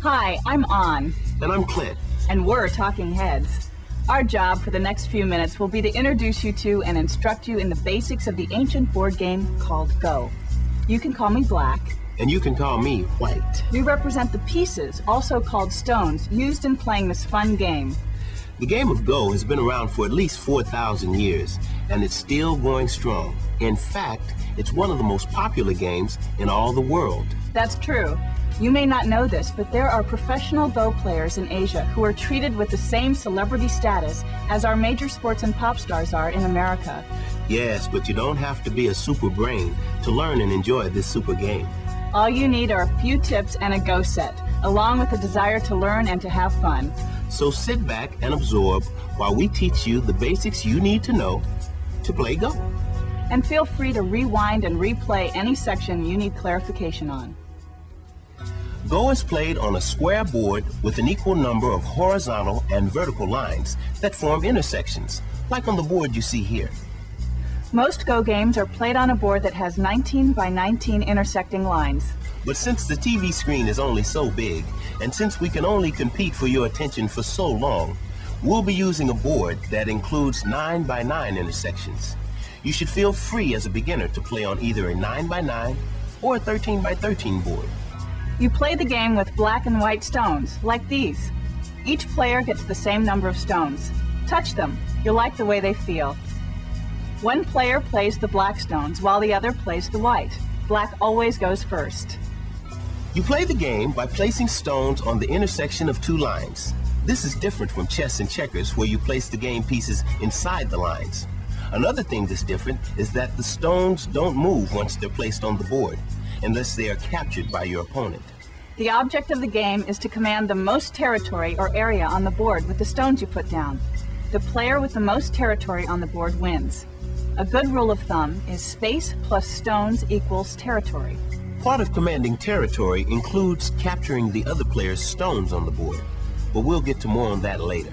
Hi, I'm An. And I'm Clint. And we're Talking Heads. Our job for the next few minutes will be to introduce you to and instruct you in the basics of the ancient board game called Go. You can call me Black. And you can call me White. We represent the pieces, also called stones, used in playing this fun game. The Game of Go has been around for at least 4,000 years, and it's still going strong. In fact, it's one of the most popular games in all the world. That's true. You may not know this, but there are professional Go players in Asia who are treated with the same celebrity status as our major sports and pop stars are in America. Yes, but you don't have to be a super brain to learn and enjoy this super game. All you need are a few tips and a Go set, along with a desire to learn and to have fun. So sit back and absorb while we teach you the basics you need to know to play Go. And feel free to rewind and replay any section you need clarification on. Go is played on a square board with an equal number of horizontal and vertical lines that form intersections, like on the board you see here. Most Go games are played on a board that has 19 by 19 intersecting lines. But since the TV screen is only so big, and since we can only compete for your attention for so long, we'll be using a board that includes 9 by 9 intersections. You should feel free as a beginner to play on either a 9 by 9 or a 13 by 13 board. You play the game with black and white stones, like these. Each player gets the same number of stones. Touch them. You'll like the way they feel. One player plays the black stones while the other plays the white. Black always goes first. You play the game by placing stones on the intersection of two lines. This is different from chess and checkers, where you place the game pieces inside the lines. Another thing that's different is that the stones don't move once they're placed on the board, unless they are captured by your opponent. The object of the game is to command the most territory or area on the board with the stones you put down. The player with the most territory on the board wins. A good rule of thumb is space plus stones equals territory. Part of commanding territory includes capturing the other player's stones on the board, but we'll get to more on that later.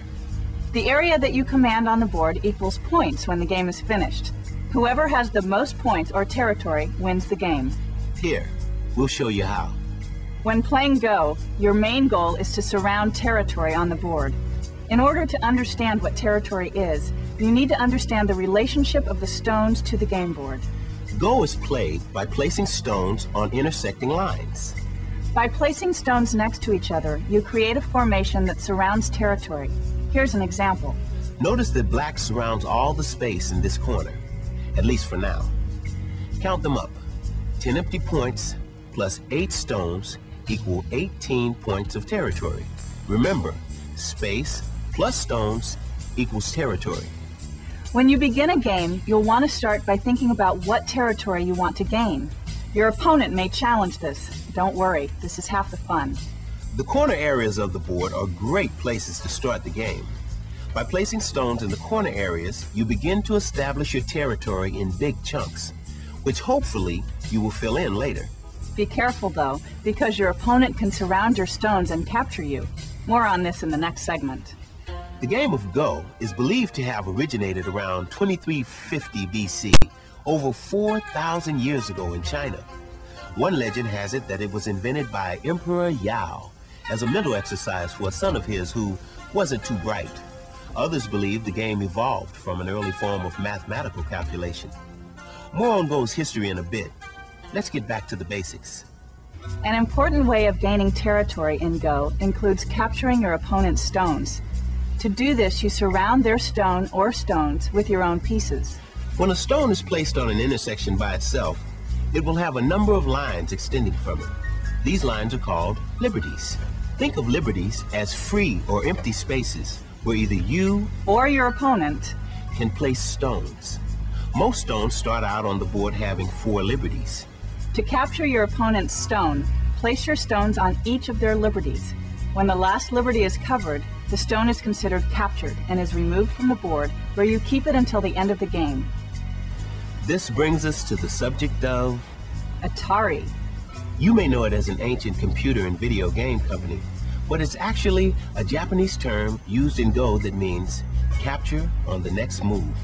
The area that you command on the board equals points when the game is finished. Whoever has the most points or territory wins the game. Here, we'll show you how. When playing Go, your main goal is to surround territory on the board. In order to understand what territory is, you need to understand the relationship of the stones to the game board. Go is played by placing stones on intersecting lines. By placing stones next to each other, you create a formation that surrounds territory. Here's an example. Notice that black surrounds all the space in this corner, at least for now. Count them up. 10 empty points plus 8 stones equal 18 points of territory. Remember, space plus stones equals territory. When you begin a game, you'll want to start by thinking about what territory you want to gain. Your opponent may challenge this. Don't worry, this is half the fun. The corner areas of the board are great places to start the game. By placing stones in the corner areas, you begin to establish your territory in big chunks, which hopefully you will fill in later. Be careful though, because your opponent can surround your stones and capture you. More on this in the next segment. The Game of Go is believed to have originated around 2350 BC, over 4,000 years ago in China. One legend has it that it was invented by Emperor Yao as a mental exercise for a son of his who wasn't too bright. Others believe the game evolved from an early form of mathematical calculation. More on Go's history in a bit. Let's get back to the basics. An important way of gaining territory in Go includes capturing your opponent's stones. To do this, you surround their stone or stones with your own pieces. When a stone is placed on an intersection by itself, it will have a number of lines extending from it. These lines are called liberties. Think of liberties as free or empty spaces where either you or your opponent can place stones. Most stones start out on the board having 4 liberties. To capture your opponent's stone, place your stones on each of their liberties. When the last liberty is covered, the stone is considered captured and is removed from the board, where you keep it until the end of the game. This brings us to the subject of ATARI. You may know it as an ancient computer and video game company, but it's actually a Japanese term used in Go that means capture on the next move.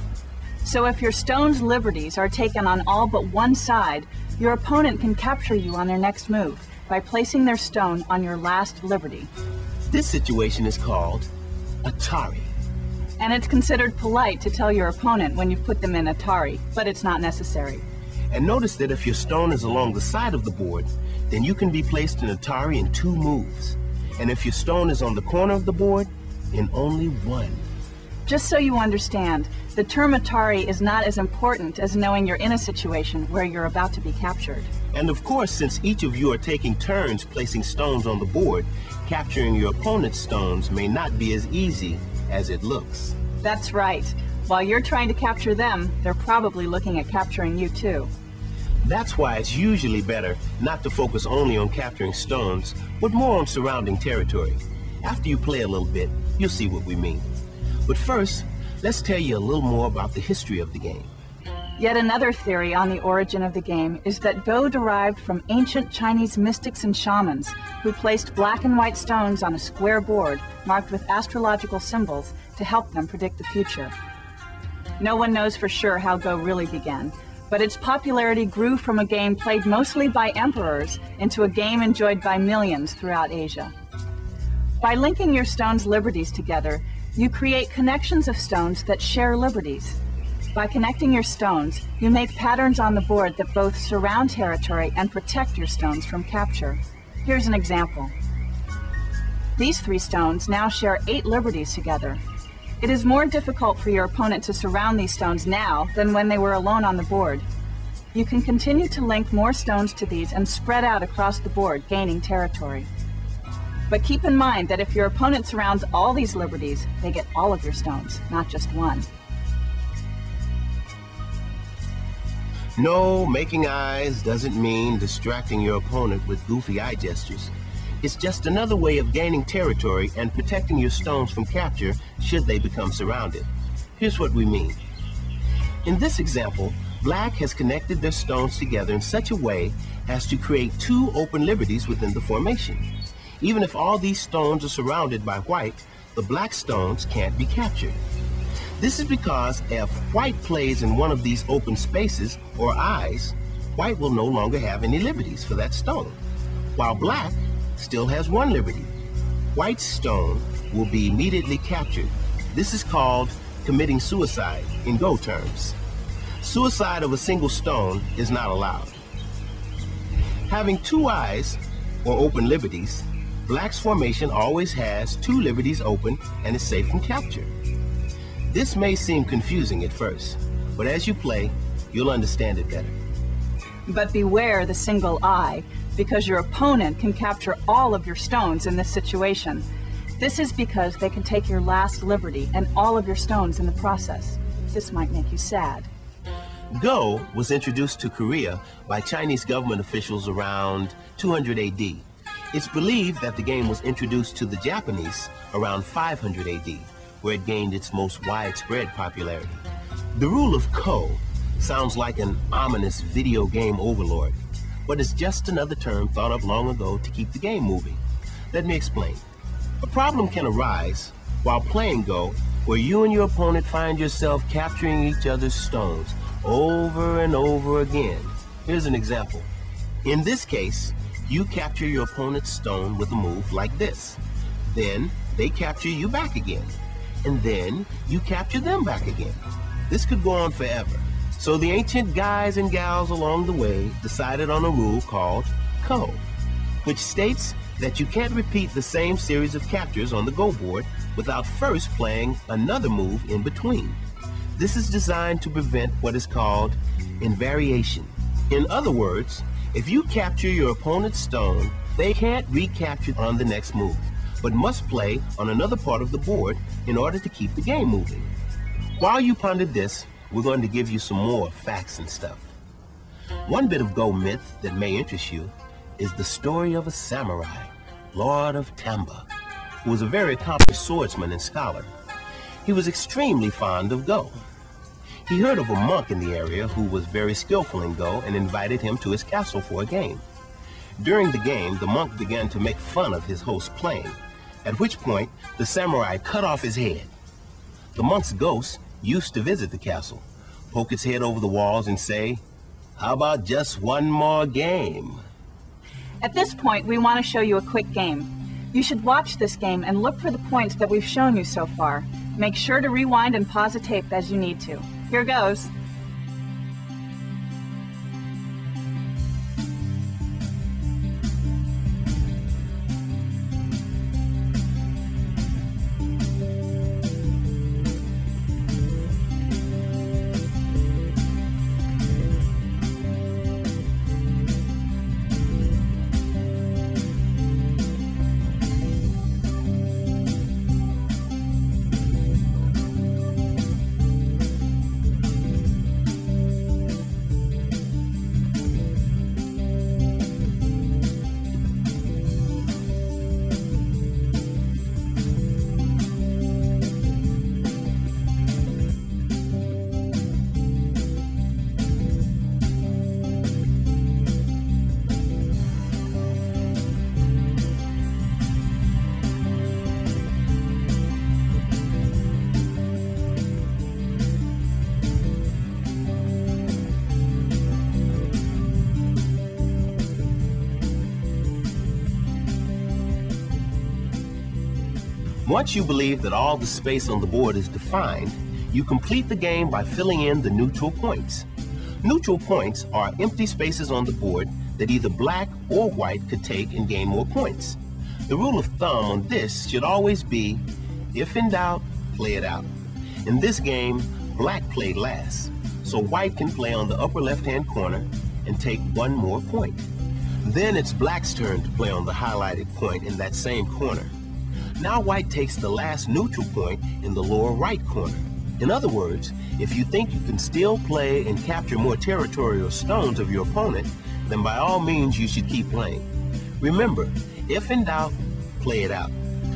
So if your stone's liberties are taken on all but one side, your opponent can capture you on their next move. by placing their stone on your last liberty. This situation is called ATARI. And it's considered polite to tell your opponent when you've put them in ATARI, but it's not necessary. And notice that if your stone is along the side of the board, then you can be placed in ATARI in 2 moves. And if your stone is on the corner of the board, in only 1. Just so you understand, the term ATARI is not as important as knowing you're in a situation where you're about to be captured. And of course, since each of you are taking turns placing stones on the board, capturing your opponent's stones may not be as easy as it looks. That's right. While you're trying to capture them, they're probably looking at capturing you too. That's why it's usually better not to focus only on capturing stones, but more on surrounding territory. After you play a little bit, you'll see what we mean. But first, let's tell you a little more about the history of the game. Yet another theory on the origin of the game is that Go derived from ancient Chinese mystics and shamans who placed black and white stones on a square board marked with astrological symbols to help them predict the future. No one knows for sure how Go really began, but its popularity grew from a game played mostly by emperors into a game enjoyed by millions throughout Asia. By linking your stones' liberties together, you create connections of stones that share liberties. By connecting your stones, you make patterns on the board that both surround territory and protect your stones from capture. Here's an example. These 3 stones now share 8 liberties together. It is more difficult for your opponent to surround these stones now than when they were alone on the board. You can continue to link more stones to these and spread out across the board, gaining territory. But keep in mind that if your opponent surrounds all these liberties, they get all of your stones, not just 1. No, making eyes doesn't mean distracting your opponent with goofy eye gestures. It's just another way of gaining territory and protecting your stones from capture should they become surrounded. Here's what we mean. In this example, Black has connected their stones together in such a way as to create 2 open liberties within the formation. Even if all these stones are surrounded by White, the Black stones can't be captured. This is because if White plays in one of these open spaces or eyes, White will no longer have any liberties for that stone, while Black still has 1 liberty. White's stone will be immediately captured. This is called committing suicide in Go terms. Suicide of a single stone is not allowed. Having 2 eyes or open liberties, Black's formation always has 2 liberties open and is safe from capture. This may seem confusing at first, but as you play, you'll understand it better. But beware the single eye, because your opponent can capture all of your stones in this situation. This is because they can take your last liberty and all of your stones in the process. This might make you sad. Go was introduced to Korea by Chinese government officials around 200 AD. It's believed that the game was introduced to the Japanese around 500 AD, where it gained its most widespread popularity. The rule of Ko sounds like an ominous video game overlord, but it's just another term thought of long ago to keep the game moving. Let me explain. A problem can arise while playing Go where you and your opponent find yourself capturing each other's stones over and over again. Here's an example. In this case, you capture your opponent's stone with a move like this. Then they capture you back again. And then you capture them back again. This could go on forever. So the ancient guys and gals along the way decided on a rule called Ko, which states that you can't repeat the same series of captures on the Go board without first playing another move in between. This is designed to prevent what is called invariation. In other words, if you capture your opponent's stone, they can't recapture on the next move, but must play on another part of the board in order to keep the game moving. While you ponder this, we're going to give you some more facts and stuff. One bit of Go myth that may interest you is the story of a samurai, Lord of Tamba, who was a very accomplished swordsman and scholar. He was extremely fond of Go. He heard of a monk in the area who was very skillful in Go and invited him to his castle for a game. During the game, the monk began to make fun of his host playing, at which point the samurai cut off his head. The monk's ghost used to visit the castle, poke its head over the walls and say, "How about just one more game?" At this point, we want to show you a quick game. You should watch this game and look for the points that we've shown you so far. Make sure to rewind and pause the tape as you need to. Here goes. Once you believe that all the space on the board is defined, you complete the game by filling in the neutral points. Neutral points are empty spaces on the board that either black or white could take and gain more points. The rule of thumb on this should always be, if in doubt, play it out. In this game, black played last, so white can play on the upper left-hand corner and take one more point. Then it's black's turn to play on the highlighted point in that same corner. Now white takes the last neutral point in the lower right corner. In other words, if you think you can still play and capture more territory or stones of your opponent, then by all means you should keep playing. Remember, if in doubt, play it out.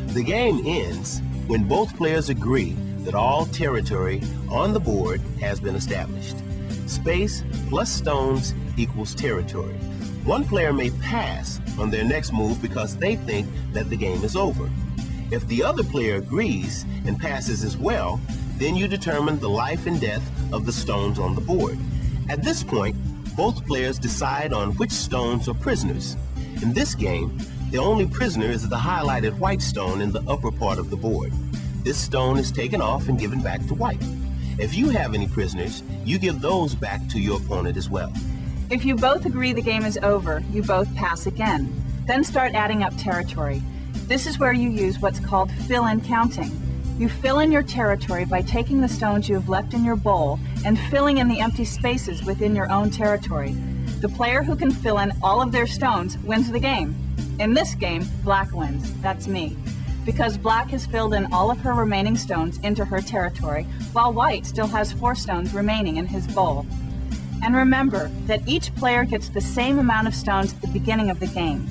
The game ends when both players agree that all territory on the board has been established. Space plus stones equals territory. One player may pass on their next move because they think that the game is over. If the other player agrees and passes as well, then you determine the life and death of the stones on the board. At this point, both players decide on which stones are prisoners. In this game, the only prisoner is the highlighted white stone in the upper part of the board. This stone is taken off and given back to white. If you have any prisoners, you give those back to your opponent as well. If you both agree the game is over, you both pass again. Then start adding up territory. This is where you use what's called fill-in counting. You fill in your territory by taking the stones you have left in your bowl and filling in the empty spaces within your own territory. The player who can fill in all of their stones wins the game. In this game, black wins. That's me. Because black has filled in all of her remaining stones into her territory, while white still has 4 stones remaining in his bowl. And remember that each player gets the same amount of stones at the beginning of the game.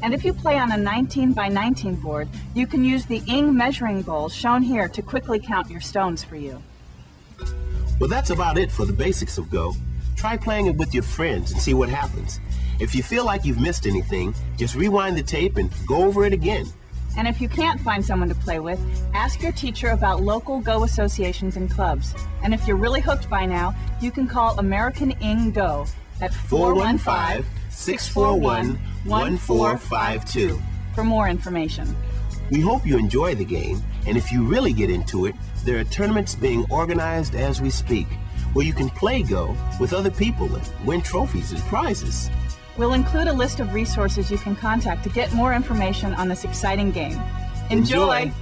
And if you play on a 19 by 19 board, you can use the Ing measuring bowl shown here to quickly count your stones for you. Well, that's about it for the Basics of Go. Try playing it with your friends and see what happens. If you feel like you've missed anything, just rewind the tape and go over it again. And if you can't find someone to play with, ask your teacher about local Go associations and clubs. And if you're really hooked by now, you can call American Ing Go at 415-641-1452 for more information. We hope you enjoy the game, and if you really get into it, there are tournaments being organized as we speak, where you can play Go with other people and win trophies and prizes. We'll include a list of resources you can contact to get more information on this exciting game. Enjoy!